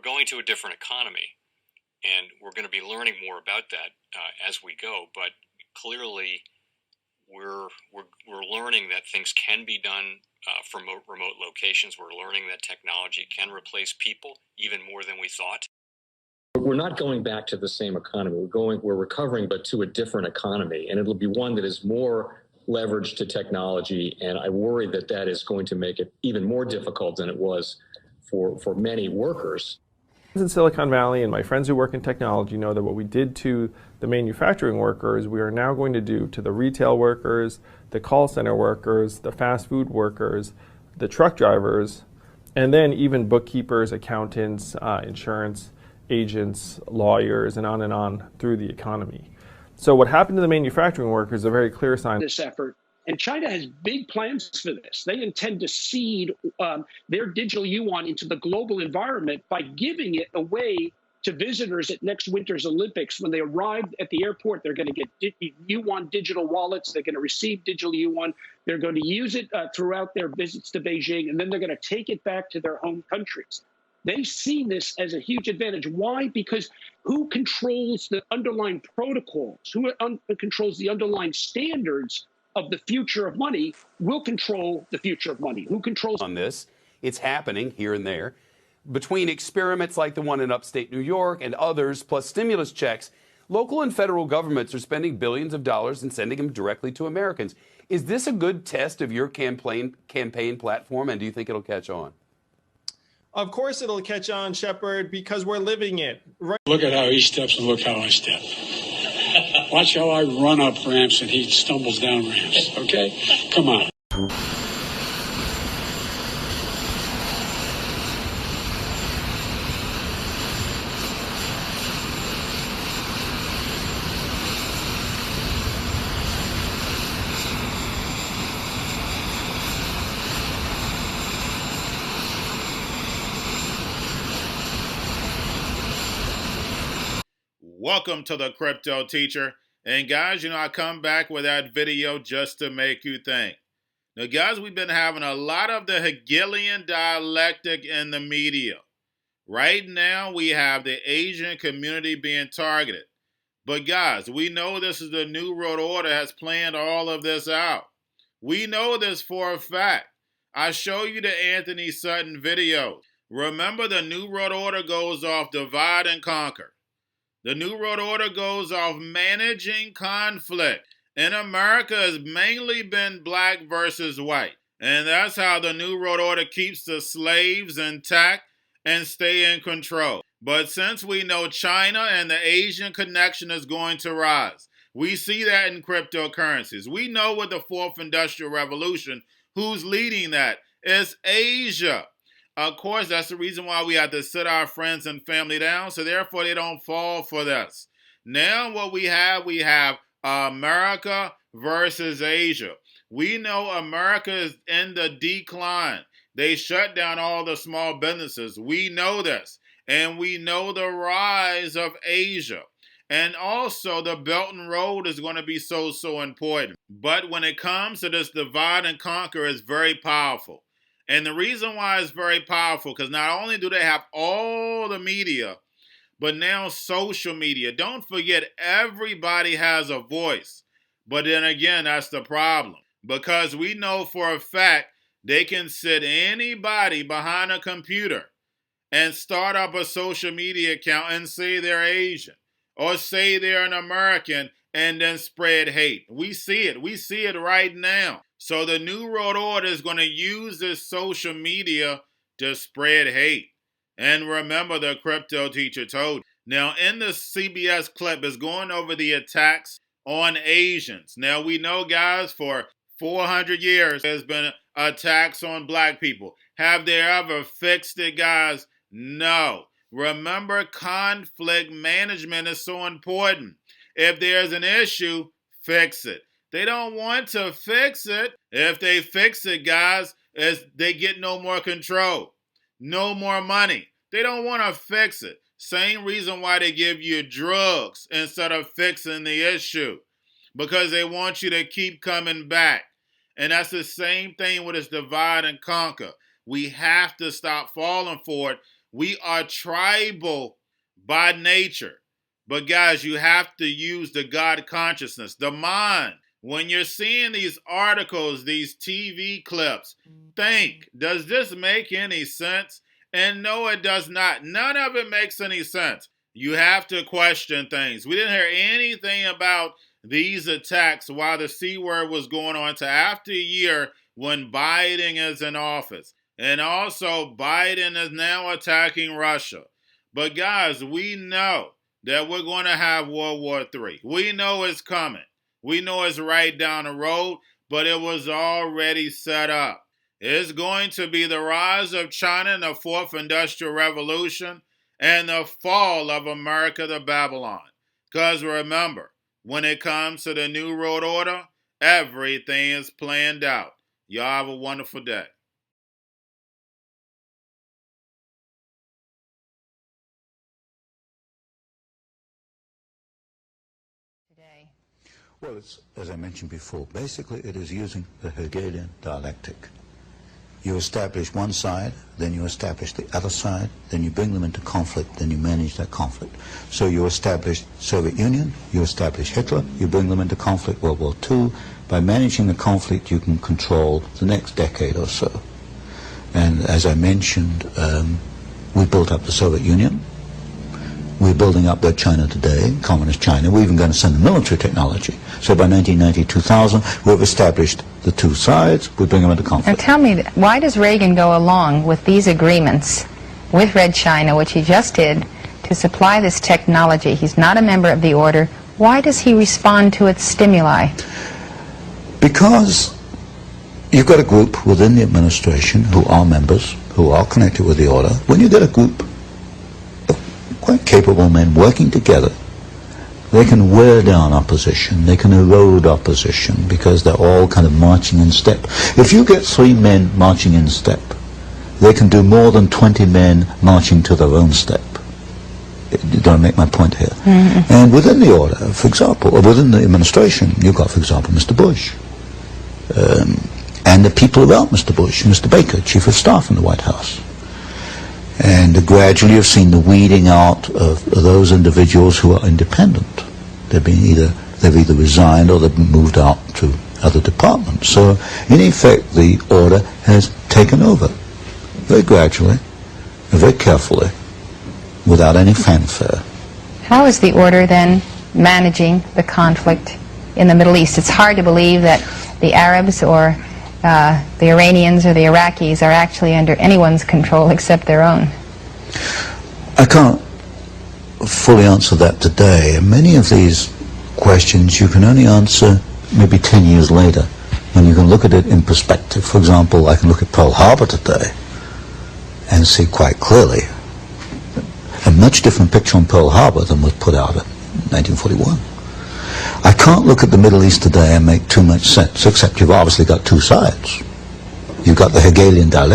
going to a different economy, and we're going to be learning more about that as we go. But clearly, we're learning that things can be done from remote locations. We're learning that technology can replace people even more than we thought. We're not going back to the same economy. We're recovering, but to a different economy, and it'll be one that is more leveraged to technology. And I worry that that is going to make it even more difficult than it was for many workers. In Silicon Valley, and my friends who work in technology know that what we did to the manufacturing workers, we are now going to do to the retail workers, the call center workers, the fast food workers, the truck drivers, and then even bookkeepers, accountants, insurance agents, lawyers, and on through the economy. So what happened to the manufacturing workers is a very clear sign. This effort, and China has big plans for this. They intend to seed their digital yuan into the global environment by giving it away to visitors at next winter's Olympics. When they arrive at the airport, they're going to get yuan digital wallets. They're going to receive digital yuan. They're going to use it throughout their visits to Beijing, and then they're going to take it back to their home countries. They see this as a huge advantage. Why? Because who controls the underlying protocols, who controls the underlying standards of the future of money will control the future of money. Who controls on this? It's happening here and there. Between experiments like the one in upstate New York and others, plus stimulus checks, local and federal governments are spending billions of dollars and sending them directly to Americans. Is this a good test of your campaign platform, and do you think it'll catch on? Of course it'll catch on, Shepard, because we're living it. Right. Look at how he steps and look how I step. Watch how I run up ramps and he stumbles down ramps, okay? Come on. Welcome to the Crypto Teacher. And guys, I come back with that video just to make you think. Now guys, we've been having a lot of the Hegelian dialectic in the media. Right now, we have the Asian community being targeted. But guys, we know this is the New World Order has planned all of this out. We know this for a fact. I show you the Anthony Sutton videos. Remember, the New World Order goes off divide and conquer. The New World Order goes off managing conflict. In America, it's mainly been black versus white. And that's how the New World Order keeps the slaves intact and stay in control. But since we know China and the Asian connection is going to rise, we see that in cryptocurrencies. We know with the Fourth Industrial Revolution, who's leading that? It's Asia. Of course, that's the reason why we have to sit our friends and family down, so therefore they don't fall for this. Now what we have America versus Asia. We know America is in the decline. They shut down all the small businesses. We know this. And we know the rise of Asia. And also the Belt and Road is going to be so important. But when it comes to this divide and conquer, it's very powerful. And the reason why it's very powerful, because not only do they have all the media, but now social media. Don't forget, everybody has a voice. But then again, that's the problem. Because we know for a fact they can sit anybody behind a computer and start up a social media account and say they're Asian or say they're an American and then spread hate. We see it. We see it right now. So the New World Order is going to use this social media to spread hate. And remember, the Crypto Teacher told. Now, in the CBS clip is going over the attacks on Asians. Now, we know, guys, for 400 years, there's been attacks on black people. Have they ever fixed it, guys? No. Remember, conflict management is so important. If there's an issue, fix it. They don't want to fix it. If they fix it, guys, they get no more control, no more money. They don't want to fix it. Same reason why they give you drugs instead of fixing the issue, because they want you to keep coming back. And that's the same thing with this divide and conquer. We have to stop falling for it. We are tribal by nature. But guys, you have to use the God consciousness, the mind. When you're seeing these articles, these TV clips, think, does this make any sense? And no, it does not. None of it makes any sense. You have to question things. We didn't hear anything about these attacks while the C word was going on to after a year when Biden is in office. And also, Biden is now attacking Russia. But guys, we know that we're going to have World War III. We know it's coming. We know it's right down the road, but it was already set up. It's going to be the rise of China in the Fourth Industrial Revolution and the fall of America to Babylon. Because remember, when it comes to the New World Order, everything is planned out. Y'all have a wonderful day. Well, it's, as I mentioned before, basically it is using the Hegelian dialectic. You establish one side, then you establish the other side, then you bring them into conflict, then you manage that conflict. So you establish Soviet Union, you establish Hitler, you bring them into conflict, World War II. By managing the conflict, you can control the next decade or so. And as I mentioned, we built up the Soviet Union. We're building up that China today, communist China. We're even going to send the military technology. So by 1990, 2000, we've established the two sides. We bring them into conflict. Now tell me, why does Reagan go along with these agreements with Red China, which he just did, to supply this technology? He's not a member of the order. Why does he respond to its stimuli? Because you've got a group within the administration who are members, who are connected with the order. When you get a group quite capable men working together, they can wear down opposition, they can erode opposition, because they're all kind of marching in step. If you get 3 men marching in step, they can do more than 20 men marching to their own step. Don't I make my point here? Mm-hmm. And within the order, for example, or within the administration, you've got, for example, Mr. Bush, and the people around Mr. Bush, Mr. Baker, Chief of Staff in the White House. And gradually you've seen the weeding out of those individuals who are independent. They've either resigned or they've moved out to other departments. So in effect the order has taken over very gradually, very carefully, without any fanfare. How is the order then managing the conflict in the Middle East? It's hard to believe that the Arabs or the Iranians or the Iraqis are actually under anyone's control except their own. I can't fully answer that today. And many of these questions you can only answer maybe 10 years later, when you can look at it in perspective. For example, I can look at Pearl Harbor today and see quite clearly a much different picture on Pearl Harbor than was put out in 1941. I can't look at the Middle East today and make too much sense, except you've obviously got two sides. You've got the Hegelian dialectic.